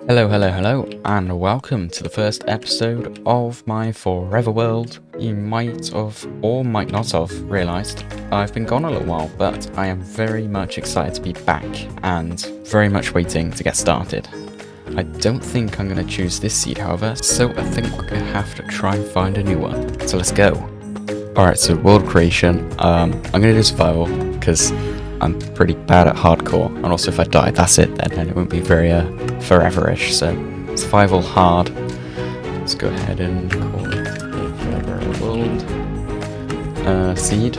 Hello, and welcome to the first episode of my Forever World. You might have, or might not have, realised I've been gone a little while, but I am very much excited to be back, and very much waiting to get started. I don't think I'm going to choose this seed, however, so I think we're going to have to try and find a new one. So let's go. Alright, so world creation, I'm going to do survival, because I'm pretty bad at hardcore, and also if I die, that's it then, and it won't be very forever-ish, so survival hard. Let's go ahead and call it Forever World. Seed.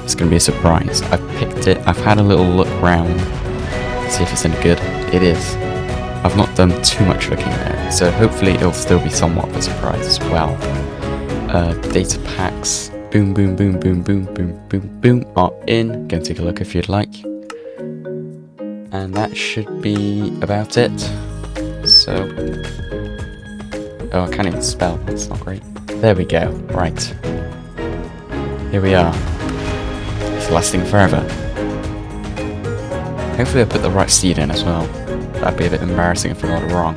It's going to be a surprise. I've picked it, I've had a little look around to see if it's any good. It is. I've not done too much looking there, so hopefully it'll still be somewhat of a surprise as well. Data packs. Boom, boom, boom, boom, boom, boom, boom, boom are in. Go and take a look if you'd like. And that should be about it. So... oh, I can't even spell. That's not great. There we go. Right. Here we are. It's lasting forever. Hopefully I put the right seed in as well. That'd be a bit embarrassing if I got it wrong.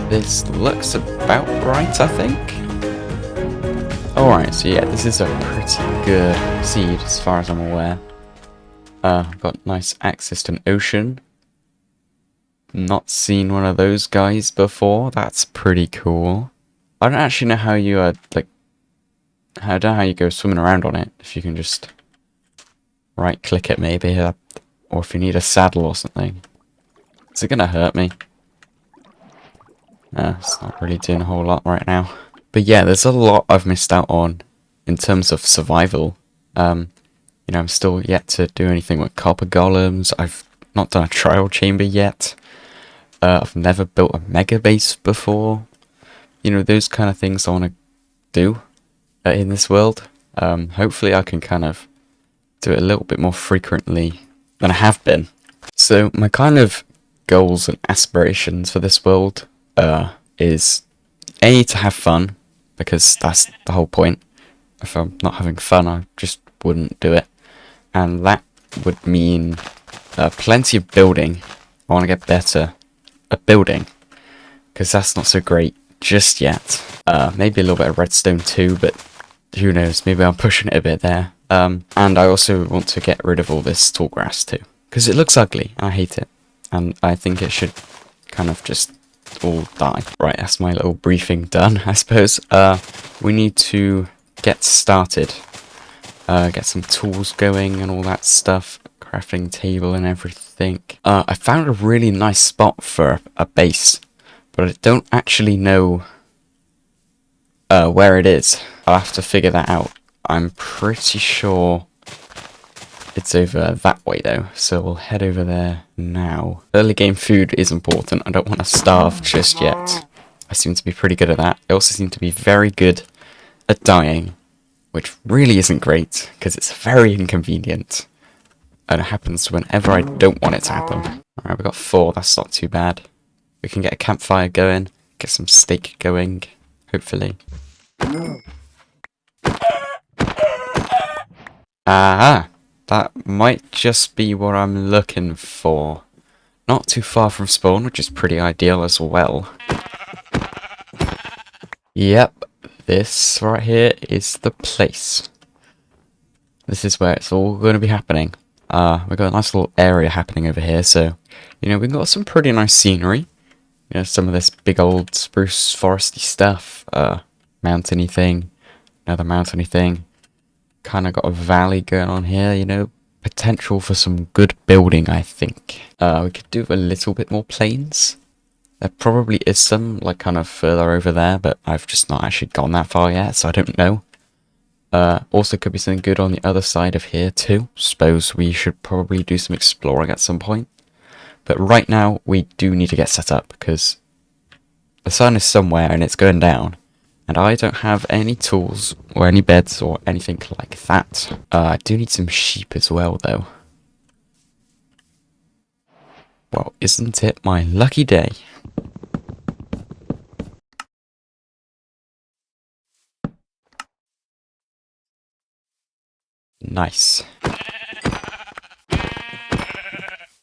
This looks about right, I think. Alright, so yeah, this is a pretty good seed as far as I'm aware. I've got nice access to an ocean. Not seen one of those guys before. That's pretty cool. I don't actually know how you I don't know how you go swimming around on it. If you can just right click it maybe, or if you need a saddle or something. Is it gonna hurt me? No, it's not really doing a whole lot right now. But yeah, there's a lot I've missed out on in terms of survival. You know, I'm still yet to do anything with copper golems. I've not done a trial chamber yet. I've never built a mega base before. You know, those kind of things I want to do in this world. Hopefully I can kind of do it a little bit more frequently than I have been. So my kind of goals and aspirations for this world is A, to have fun, because that's the whole point. If I'm not having fun, I just wouldn't do it. And that would mean plenty of building. I want to get better at building, because that's not so great just yet. Maybe a little bit of redstone too, but who knows, maybe I'm pushing it a bit there. And I also want to get rid of all this tall grass too, because it looks ugly, and I hate it. And I think it should kind of just all die. Right, that's my little briefing done, I suppose. We need to get started. Get some tools going and all that stuff. Crafting table and everything. I found a really nice spot for a base, but I don't actually know where it is. I'll have to figure that out. I'm pretty sure it's over that way though, so we'll head over there now. Early game food is important. I don't want to starve just yet. I seem to be pretty good at that. I also seem to be very good at dying, which really isn't great, because it's very inconvenient. And it happens whenever I don't want it to happen. Alright, we got 4, that's not too bad. We can get a campfire going, get some steak going, hopefully. Aha! That might just be what I'm looking for. Not too far from spawn, which is pretty ideal as well. Yep, this right here is the place. This is where it's all going to be happening. We've got a nice little area happening over here, so, you know, we've got some pretty nice scenery. You know, some of this big old spruce foresty stuff, mountainy thing, another mountainy thing. Kind of got a valley going on here, you know, potential for some good building, I think. We could do a little bit more plains. There probably is some, like, kind of further over there, but I've just not actually gone that far yet, so I don't know. Also could be something good on the other side of here too. Suppose we should probably do some exploring at some point. But right now, we do need to get set up, because the sun is somewhere and it's going down. And I don't have any tools, or any beds, or anything like that. I do need some sheep as well, though. Well, isn't it my lucky day? Nice.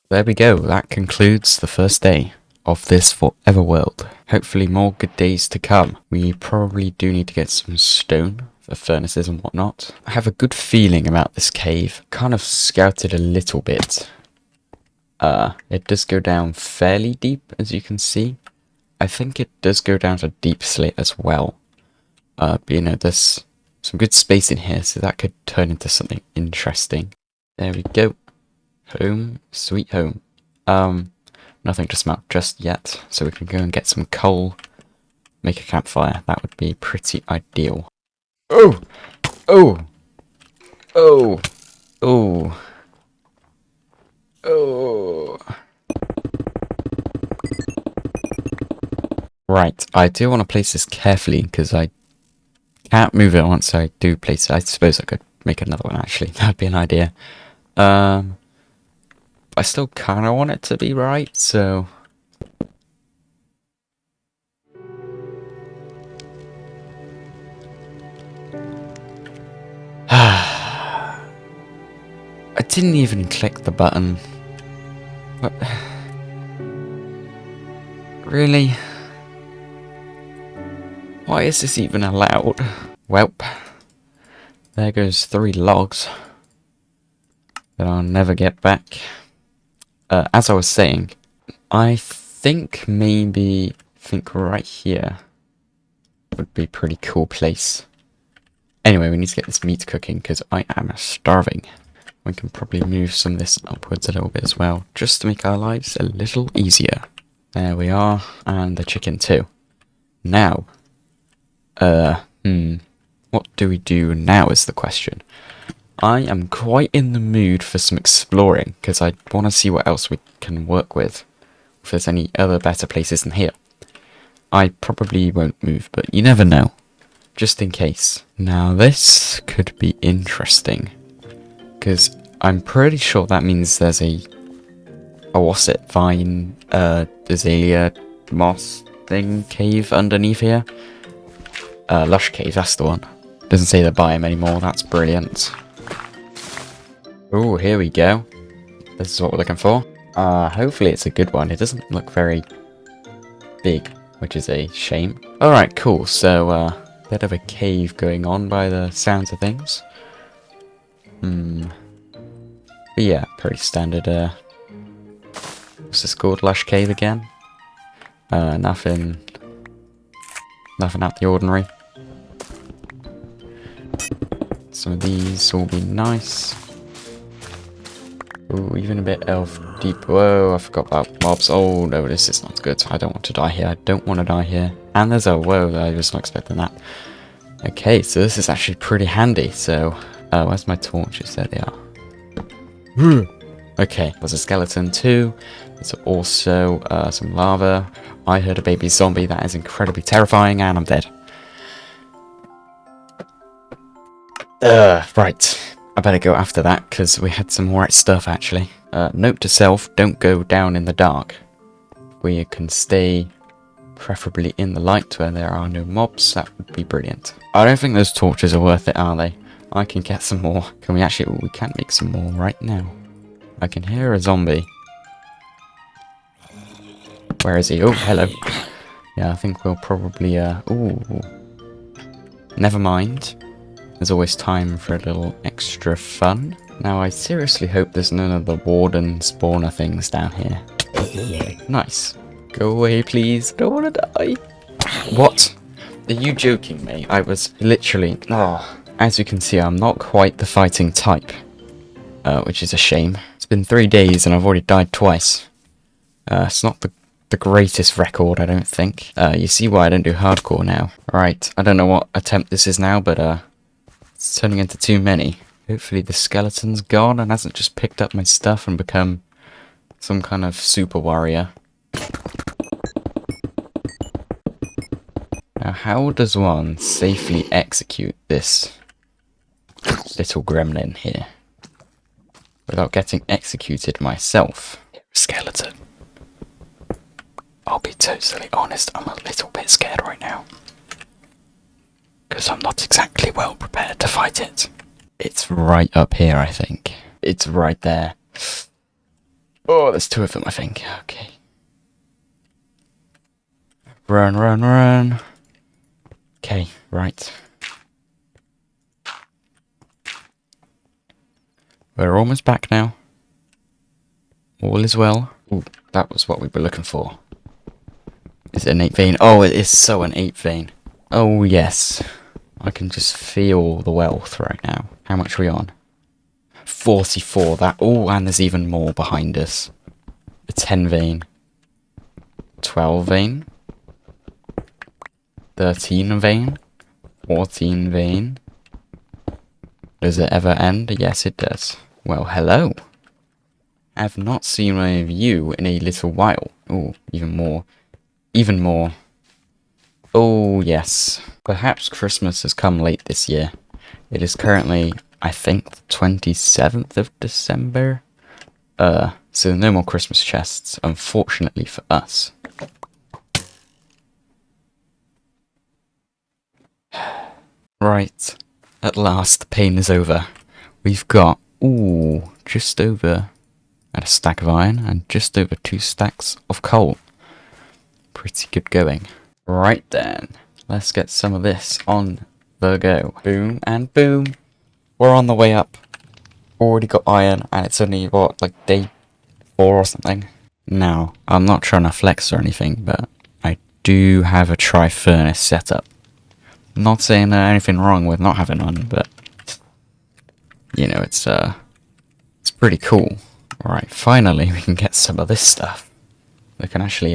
There we go. That concludes the first day of this forever world. Hopefully more good days to come. We probably do need to get some stone for furnaces and whatnot. I have a good feeling about this cave. Kind of scouted a little bit. It does go down fairly deep, as you can see. I think it does go down to deep slit as well. But you know, there's some good space in here, so that could turn into something interesting. There we go. Home, sweet home. Nothing to smelt just yet, so we can go and get some coal, make a campfire. That would be pretty ideal. Oh! Oh! Oh! Oh! Oh! Right, I do want to place this carefully, because I can't move it once I do place it. I suppose I could make another one, actually. That'd be an idea. I still kind of want it to be right, so... I didn't even click the button. What? Really? Why is this even allowed? Welp. There goes 3 logs that I'll never get back. As I was saying, I think right here would be a pretty cool place. Anyway, we need to get this meat cooking because I am starving. We can probably move some of this upwards a little bit as well, just to make our lives a little easier. There we are, and the chicken too. Now, what do we do now is the question. I am quite in the mood for some exploring, because I want to see what else we can work with. If there's any other better places than here. I probably won't move, but you never know. Just in case. Now this could be interesting. Because I'm pretty sure that means there's a what's it? Vine, azalea, moss thing, cave underneath here. Lush cave, that's the one. Doesn't say the biome anymore, that's brilliant. Oh, here we go. This is what we're looking for. Hopefully it's a good one. It doesn't look very big, which is a shame. Alright, cool. So, bit of a cave going on by the sounds of things. But yeah, pretty standard, what's this called? Lush cave again? Nothing out the ordinary. Some of these will be nice. Ooh, even a bit of deep. Whoa, I forgot about mobs. Oh no, this is not good. I don't want to die here. I don't want to die here. And there's a whoa, I was not expecting that. Okay, so this is actually pretty handy. So, where's my torches? There they are. Okay, there's a skeleton too. There's also some lava. I heard a baby zombie. That is incredibly terrifying, and I'm dead. Right. I better go after that, because we had some alright stuff, actually. Note to self, don't go down in the dark. We can stay preferably in the light where there are no mobs. That would be brilliant. I don't think those torches are worth it, are they? I can get some more. Can we actually... we can't make some more right now. I can hear a zombie. Where is he? Oh, hello. Yeah, I think we'll probably... ooh. Never mind. There's always time for a little extra fun. Now, I seriously hope there's none of the warden spawner things down here. Nice. Go away, please. I don't want to die. What? Are you joking me? I was literally... oh. As you can see, I'm not quite the fighting type. Which is a shame. It's been 3 days and I've already died twice. It's not the greatest record, I don't think. You see why I don't do hardcore now. Right, I don't know what attempt this is now, but it's turning into too many. Hopefully the skeleton's gone and hasn't just picked up my stuff and become some kind of super warrior. Now, how does one safely execute this little gremlin here without getting executed myself? Skeleton. I'll be totally honest, I'm a little bit scared right now. Because I'm not exactly well prepared to fight it. It's right up here, I think. It's right there. Oh, there's two of them, I think. Okay. Run, run, run. Okay, right. We're almost back now. All is well. Ooh, that was what we were looking for. Is it an 8 vein? Oh, it is so an 8 vein. Oh, yes. I can just feel the wealth right now. How much are we on? 44. That. Oh, and there's even more behind us. A 10 vein. 12 vein. 13 vein. 14 vein. Does it ever end? Yes, it does. Well, hello. I have not seen one of you in a little while. Oh, even more. Even more. Oh, yes. Perhaps Christmas has come late this year. It is currently, I think, the 27th of December. So no more Christmas chests, unfortunately for us. Right. At last, the pain is over. We've got, ooh, just over a stack of iron and just over 2 stacks of coal. Pretty good going. Right then, let's get some of this on the go. Boom and boom. We're on the way up. Already got iron, and it's only, what, like day 4 or something? Now, I'm not trying to flex or anything, but I do have a tri-furnace set up. Not saying there's anything wrong with not having one, but you know, it's pretty cool. Alright, finally we can get some of this stuff. That can actually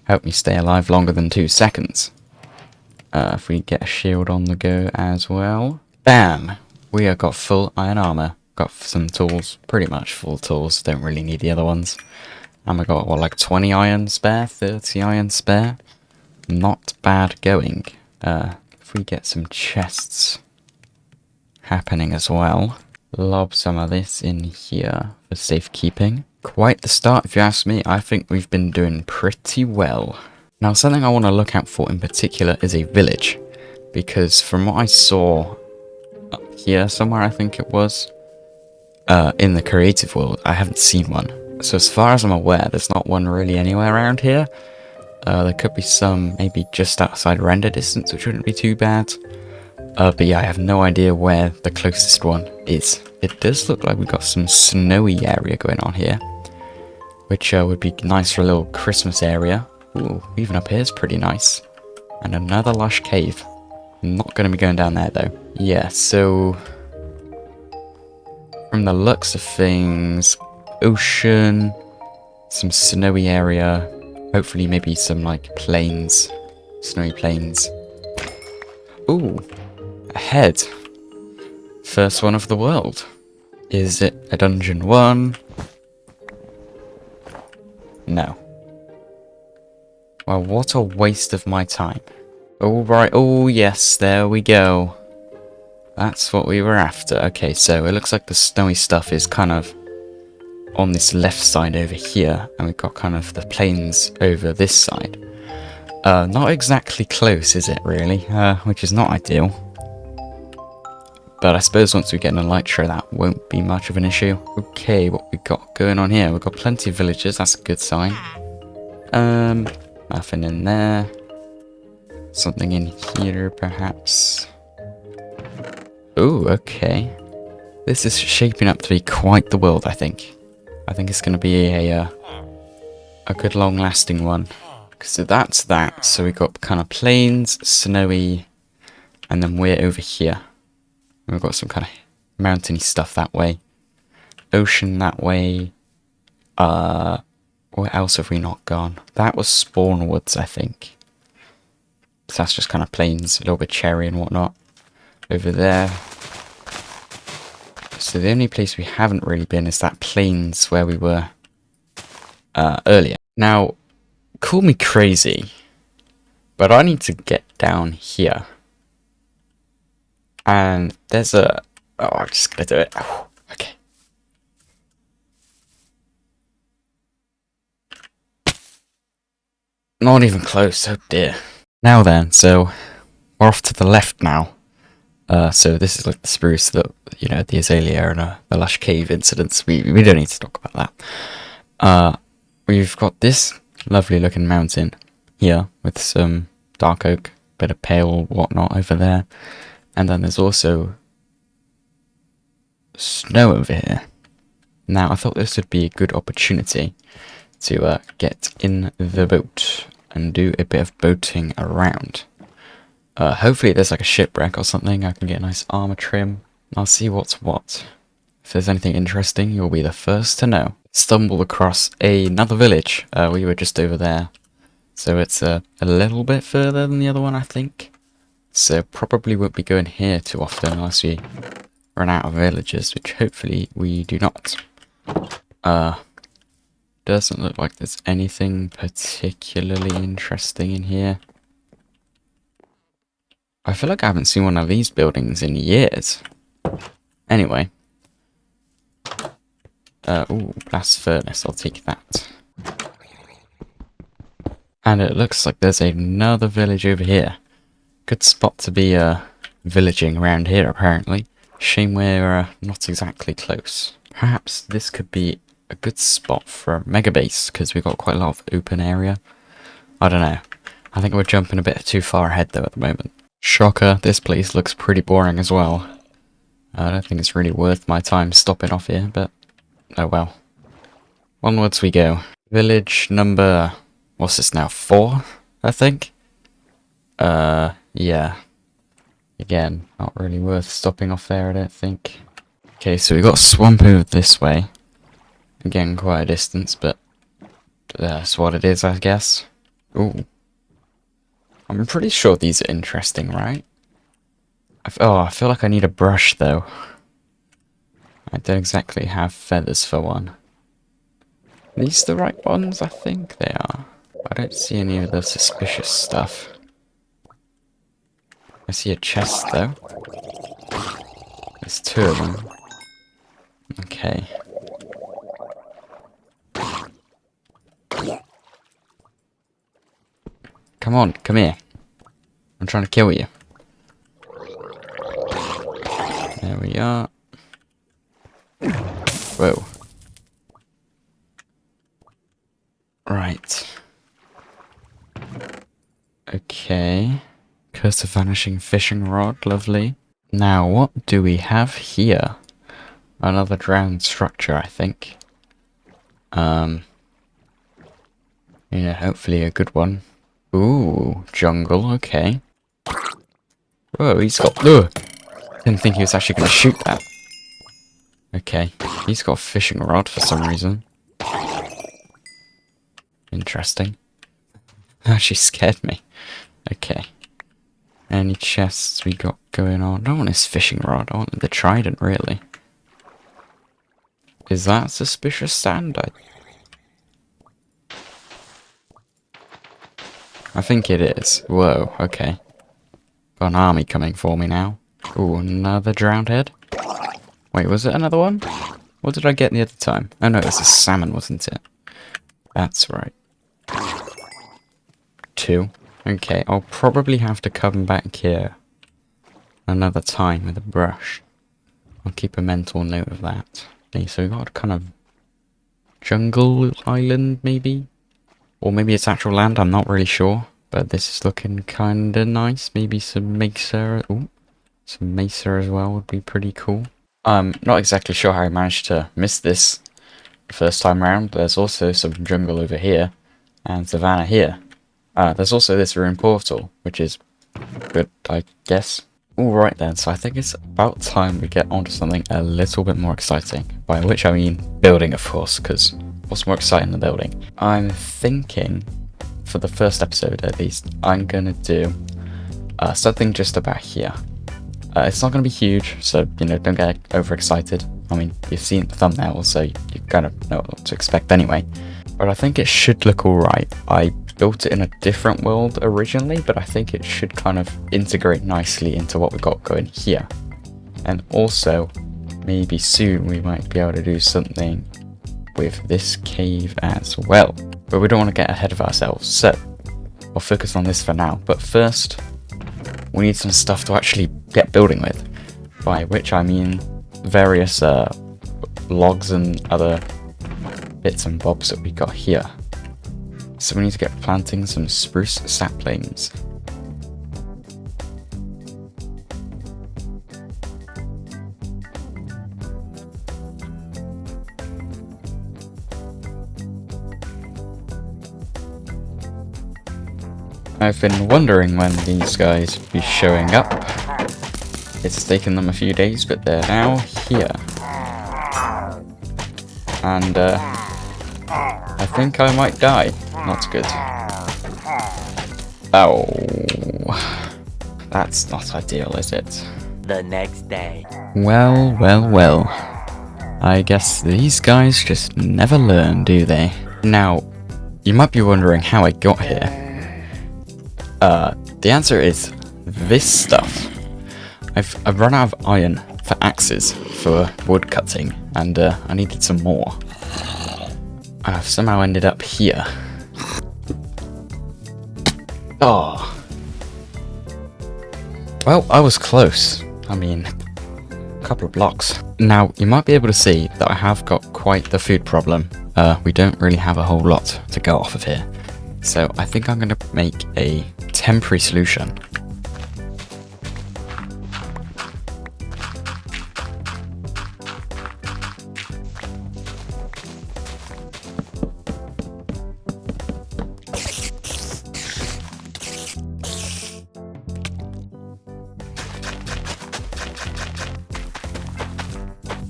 help me stay alive longer than 2 seconds. If we get a shield on the go as well. Bam! We have got full iron armor. Got some tools, pretty much full tools, don't really need the other ones. And we got, what, like 20 iron spare, 30 iron spare? Not bad going. If we get some chests happening as well. Lob some of this in here for safekeeping. Quite the start, if you ask me. I think we've been doing pretty well. Now, something I want to look out for in particular is a village. Because from what I saw up here somewhere, I think it was, in the creative world, I haven't seen one. So as far as I'm aware, there's not one really anywhere around here. There could be some maybe just outside render distance, which wouldn't be too bad. But yeah, I have no idea where the closest one is. It does look like we've got some snowy area going on here, which would be nice for a little Christmas area. Ooh, even up here is pretty nice. And another lush cave. Not going to be going down there though. Yeah, so from the looks of things, ocean, some snowy area, hopefully maybe some like plains, snowy plains. Ooh, a head. First one of the world. Is it a dungeon 1? No. Well, what a waste of my time. Alright, oh yes, there we go. That's what we were after. Okay, so it looks like the snowy stuff is kind of on this left side over here, and we've got kind of the plains over this side. Not exactly close, is it, really? Which is not ideal. But I suppose once we get an elytra, that won't be much of an issue. Okay, what we got going on here? We've got plenty of villagers, that's a good sign. Nothing in there. Something in here, perhaps. Ooh, okay. This is shaping up to be quite the world, I think. I think it's going to be a good long-lasting one. So that's that. So we got kind of plains, snowy, and then we're over here. And we've got some kind of mountainy stuff that way. Ocean that way. Where else have we not gone? That was Spawn Woods, I think. So that's just kind of plains, a little bit cherry and whatnot. Over there. So the only place we haven't really been is that plains where we were earlier. Now, call me crazy, but I need to get down here. And there's a... Oh, I'm just going to do it. Oh, okay. Not even close, oh dear. Now then, so we're off to the left now. So this is like the spruce that, you know, the azalea and the lush cave incidents. We don't need to talk about that. We've got this lovely looking mountain here with some dark oak, bit of pale whatnot over there. And then there's also snow over here. Now, I thought this would be a good opportunity to get in the boat and do a bit of boating around. Hopefully there's like a shipwreck or something. I can get a nice armor trim. I'll see what's what. If there's anything interesting, you'll be the first to know. Stumbled across another village. We were just over there. So it's a little bit further than the other one, I think. So probably won't be going here too often unless we run out of villages, which hopefully we do not. Doesn't look like there's anything particularly interesting in here. I feel like I haven't seen one of these buildings in years. Anyway. Ooh, blast furnace, I'll take that. And it looks like there's another village over here. Good spot to be villaging around here, apparently. Shame we're not exactly close. Perhaps this could be a good spot for a mega base, because we've got quite a lot of open area. I don't know. I think we're jumping a bit too far ahead, though, at the moment. Shocker, this place looks pretty boring as well. I don't think it's really worth my time stopping off here, but oh well. Onwards we go. Village number... what's this now? 4, I think? Yeah. Again, not really worth stopping off there, I don't think. Okay, so we got swamp over this way. Again, quite a distance, but that's what it is, I guess. Ooh. I'm pretty sure these are interesting, right? I feel like I need a brush, though. I don't exactly have feathers for one. Are these the right ones? I think they are. I don't see any of the suspicious stuff. I see a chest, though. There's 2 of them. Okay. Come on, come here. I'm trying to kill you. There we are. Whoa. Right. Okay. Curse of Vanishing Fishing Rod, lovely. Now, what do we have here? Another drowned structure, I think. Yeah, hopefully a good one. Ooh, jungle, okay. Whoa, he's got... Ugh! Didn't think he was actually going to shoot that. Okay, he's got a fishing rod for some reason. Interesting. Actually scared me. Okay. Any chests we got going on? I don't want his fishing rod, I want the trident, really. Is that suspicious sand? I think it is. Whoa, okay. Got an army coming for me now. Ooh, another drowned head? Wait, was it another one? What did I get the other time? Oh no, it was a salmon, wasn't it? That's right. 2. Okay, I'll probably have to come back here another time with a brush. I'll keep a mental note of that. Okay, so we got a kind of jungle island, maybe? Or maybe it's actual land, I'm not really sure. But this is looking kinda nice. Maybe some mesa. Ooh, some mesa as well would be pretty cool. I'm not exactly sure how I managed to miss this the first time round. There's also some jungle over here. And savannah here. There's also this ruined portal, which is good, I guess. Alright then, so I think it's about time we get onto something a little bit more exciting. By which I mean building, of course, because what's more exciting than building? I'm thinking, for the first episode at least, I'm gonna do something just about here. It's not gonna be huge, so, you know, don't get overexcited. I mean, you've seen the thumbnail, so you kind of know what to expect anyway. But I think it should look alright. I built it in a different world originally, but I think it should kind of integrate nicely into what we've got going here. And also, maybe soon we might be able to do something with this cave as well. But we don't want to get ahead of ourselves, so we'll focus on this for now. But first, we need some stuff to actually get building with. By which I mean various logs and other bits and bobs that we got here. So we need to get planting some spruce saplings. I've been wondering when these guys would be showing up. It's taken them a few days, but they're now here. And I think I might die. Not good. Oh, that's not ideal, is it? The next day. Well, well, well. I guess these guys just never learn, do they? Now, you might be wondering how I got here. The answer is this stuff. I've run out of iron for axes for wood cutting, and I needed some more. I've somehow ended up here. Oh. Well, I was close. I mean, a couple of blocks. Now, you might be able to see that I have got quite the food problem. We don't really have a whole lot to go off of here. So I think I'm going to make a temporary solution.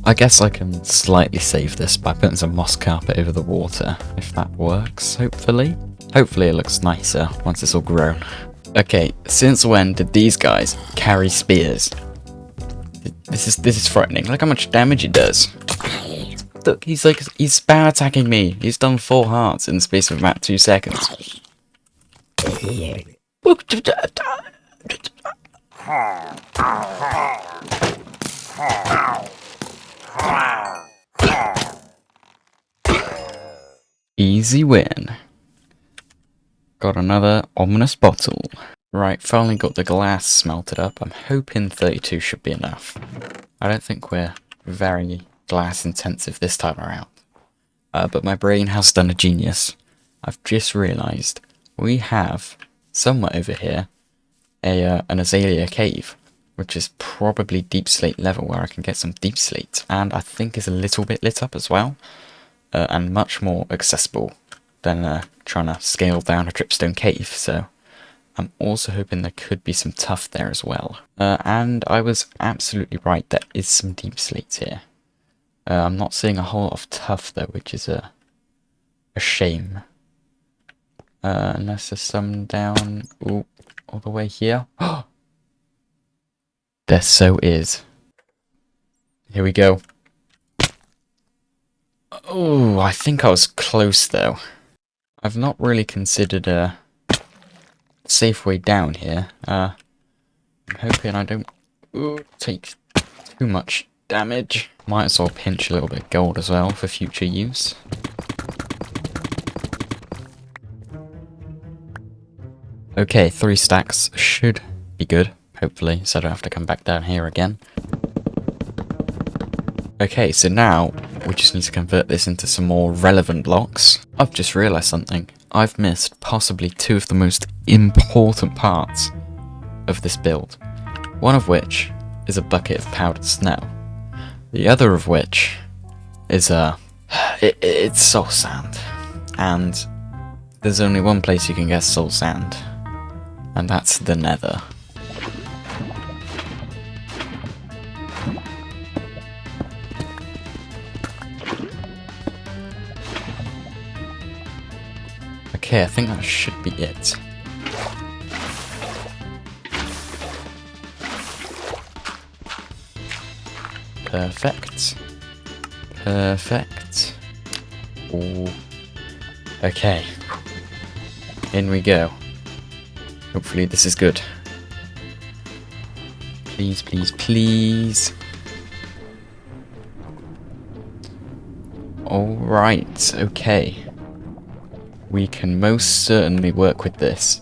I guess I can slightly save this by putting some moss carpet over the water, if that works, hopefully. Hopefully it looks nicer once it's all grown. Okay, since when did these guys carry spears? This is frightening. Look how much damage it does. Look, he's spam attacking me. He's done 4 hearts in the space of about 2 seconds. Easy win. Got another ominous bottle. Right, finally got the glass smelted up. I'm hoping 32 should be enough. I don't think we're very glass intensive this time around. But my brain has done a genius. I've just realised we have, somewhere over here, an azalea cave, which is probably deep slate level where I can get some deep slate, and I think is a little bit lit up as well, and much more accessible than trying to scale down a dripstone cave, so I'm also hoping there could be some tuff there as well. And I was absolutely right, there is some deep slate here. I'm not seeing a whole lot of tuff though, which is a shame. Unless there's some down all the way here. There so is. Here we go. Oh, I think I was close though. I've not really considered a safe way down here. I'm hoping I don't take too much damage. Might as well pinch a little bit of gold as well for future use. Okay, 3 stacks should be good, hopefully, so I don't have to come back down here again. Okay, so now we just need to convert this into some more relevant blocks. I've just realised something. I've missed possibly 2 of the most important parts of this build. One of which is a bucket of powdered snow. The other of which is it's soul sand. And there's only one place you can get soul sand. And that's the Nether. Okay, I think that should be it. Perfect. Perfect. Ooh. Okay. In we go. Hopefully this is good. Please, please, please. Alright, okay. We can most certainly work with this.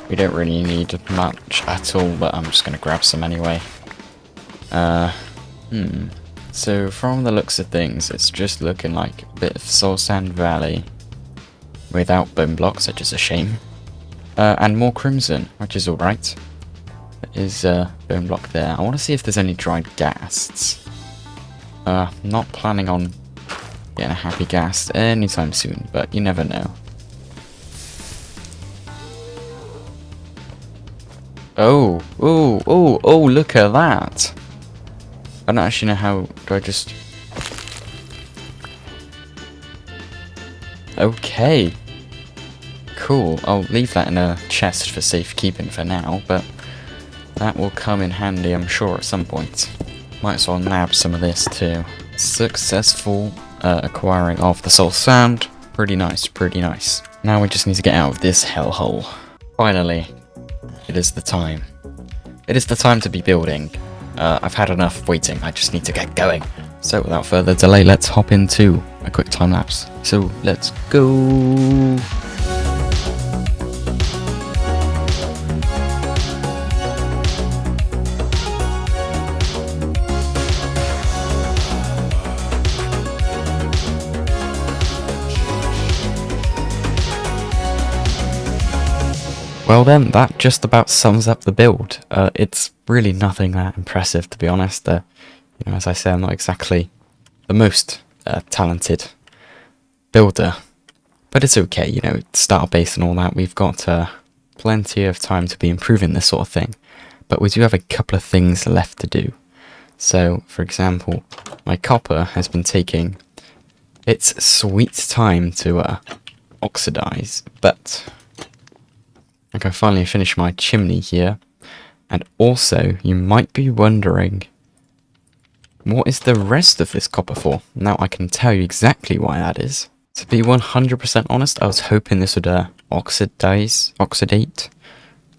We don't really need much at all, but I'm just going to grab some anyway. So from the looks of things, it's just looking like a bit of Soul Sand Valley without bone blocks, which is a shame. And more crimson, which is alright. There is a bone block there. I want to see if there's any dried ghasts. Not planning on getting a happy ghast anytime soon, but you never know. Oh, look at that! I don't actually know how, do I just... Okay. Cool, I'll leave that in a chest for safekeeping for now, but that will come in handy, I'm sure, at some point. Might as well nab some of this too. Successful acquiring of the soul sand. Pretty nice, pretty nice. Now we just need to get out of this hellhole. Finally, it is the time. It is the time to be building. I've had enough waiting, I just need to get going. So without further delay, let's hop into a quick time lapse. So let's go. Well then, that just about sums up the build. It's really nothing that impressive, to be honest. You know, as I say, I'm not exactly the most talented builder, but it's okay. You know, starter base and all that. We've got plenty of time to be improving this sort of thing, but we do have a couple of things left to do. So, for example, my copper has been taking its sweet time to oxidize, but I can finally finish my chimney here. And also, you might be wondering, what is the rest of this copper for? Now I can tell you exactly why that is. To be 100% honest, I was hoping this would oxidate,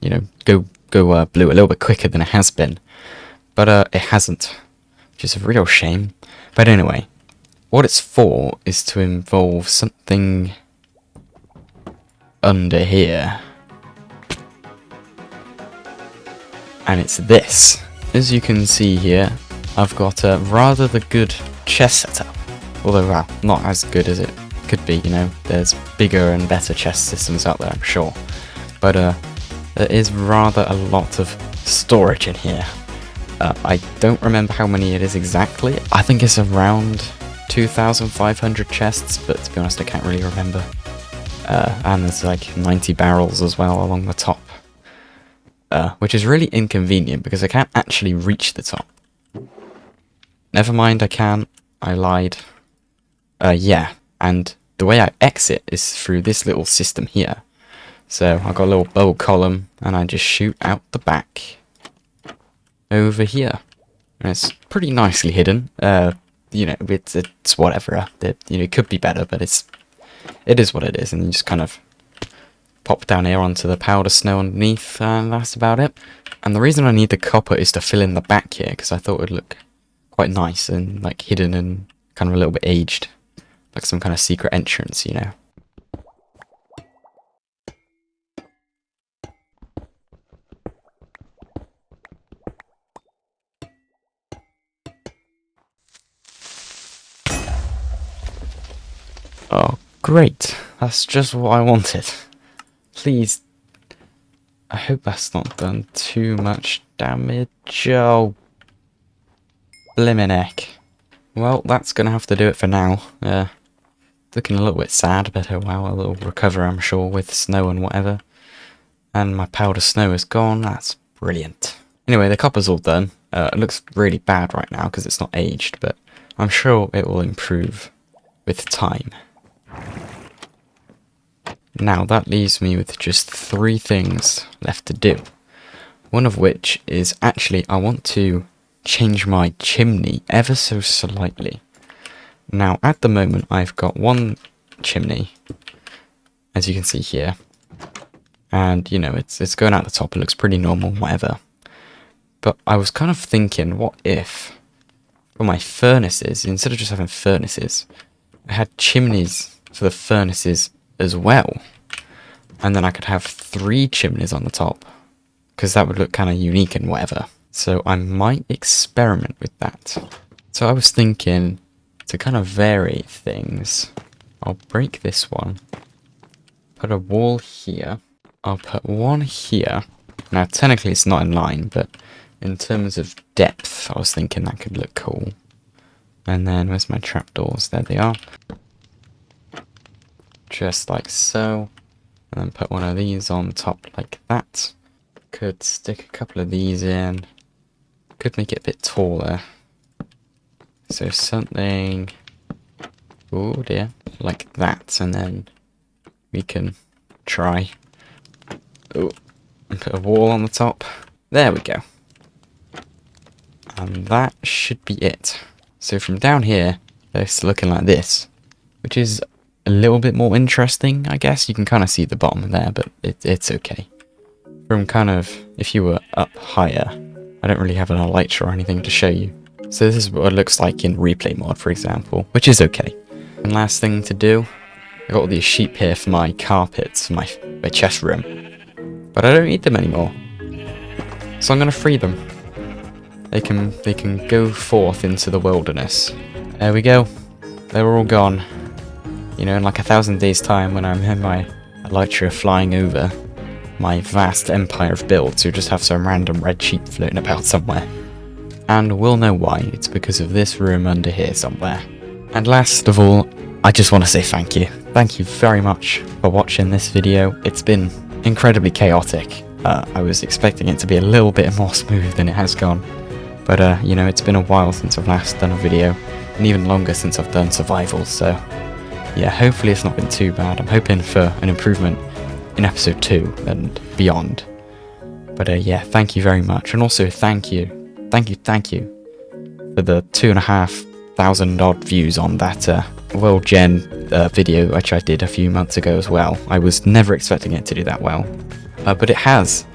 you know, go blue a little bit quicker than it has been. But it hasn't, which is a real shame. But anyway, what it's for is to involve something under here. And it's this. As you can see here, I've got a rather good chest setup. Although, well, not as good as it could be, you know. There's bigger and better chest systems out there, I'm sure. But there is rather a lot of storage in here. I don't remember how many it is exactly. I think it's around 2,500 chests, but to be honest, I can't really remember. And there's like 90 barrels as well along the top. Which is really inconvenient because I can't actually reach the top. Never mind, I can. I lied. Yeah, and the way I exit is through this little system here. So I've got a little bow column and I just shoot out the back over here. And it's pretty nicely hidden. You know, it's whatever. You know, it could be better, but it is what it is, and you just kind of pop down here onto the powder snow underneath, and that's about it. And the reason I need the copper is to fill in the back here, because I thought it would look quite nice and like hidden and kind of a little bit aged, like some kind of secret entrance, you know. Oh, great. That's just what I wanted. Please. I hope that's not done too much damage. Oh. Blimmin' heck. Well, that's gonna have to do it for now. Looking a little bit sad, but oh well, a little recover, I'm sure, with snow and whatever. And my powder snow is gone. That's brilliant. Anyway, the copper's all done. It looks really bad right now because it's not aged, but I'm sure it will improve with time. Now that leaves me with just 3 things left to do. One of which is actually I want to change my chimney ever so slightly. Now at the moment I've got one chimney, as you can see here, and you know it's going out the top. It looks pretty normal, whatever. But I was kind of thinking, what if for my furnaces, instead of just having furnaces, I had chimneys for the furnaces as well, and then I could have 3 chimneys on the top, because that would look kind of unique and whatever. So I might experiment with that. So I was thinking, to kind of vary things, I'll break this one, put a wall here, I'll put one here. Now technically it's not in line, but in terms of depth, I was thinking that could look cool. And then where's my trapdoors? There they are. Just like so. And then put one of these on top like that. Could stick a couple of these in. Could make it a bit taller. So something... oh dear. Like that. And then we can try... oh, and put a wall on the top. There we go. And that should be it. So from down here, it's looking like this. Which is a little bit more interesting, I guess. You can kind of see the bottom there, but it's okay. From kind of, if you were up higher, I don't really have an elytra or anything to show you. So this is what it looks like in replay mode, for example, which is okay. And last thing to do, I got all these sheep here for my carpets, for my chest room. But I don't need them anymore. So I'm going to free them. They can go forth into the wilderness. There we go. They were all gone. You know, in like 1,000 days time when I'm in my elytra flying over my vast empire of builds, you'll just have some random red sheep floating about somewhere. And we'll know why. It's because of this room under here somewhere. And last of all, I just want to say thank you. Thank you very much for watching this video. It's been incredibly chaotic. I was expecting it to be a little bit more smooth than it has gone. But, you know, it's been a while since I've last done a video, and even longer since I've done survival, so yeah, hopefully it's not been too bad. I'm hoping for an improvement in episode 2 and beyond. But yeah, thank you very much, and also thank you for the 2,500 odd views on that World Gen video which I did a few months ago as well. I was never expecting it to do that well, but it has.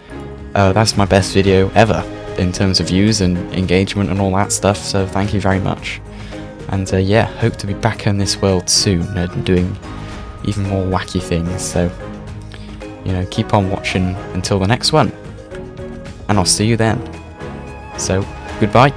That's my best video ever in terms of views and engagement and all that stuff, so thank you very much. And yeah, hope to be back in this world soon and doing even more wacky things, so you know, keep on watching until the next one, and I'll see you then. So, goodbye.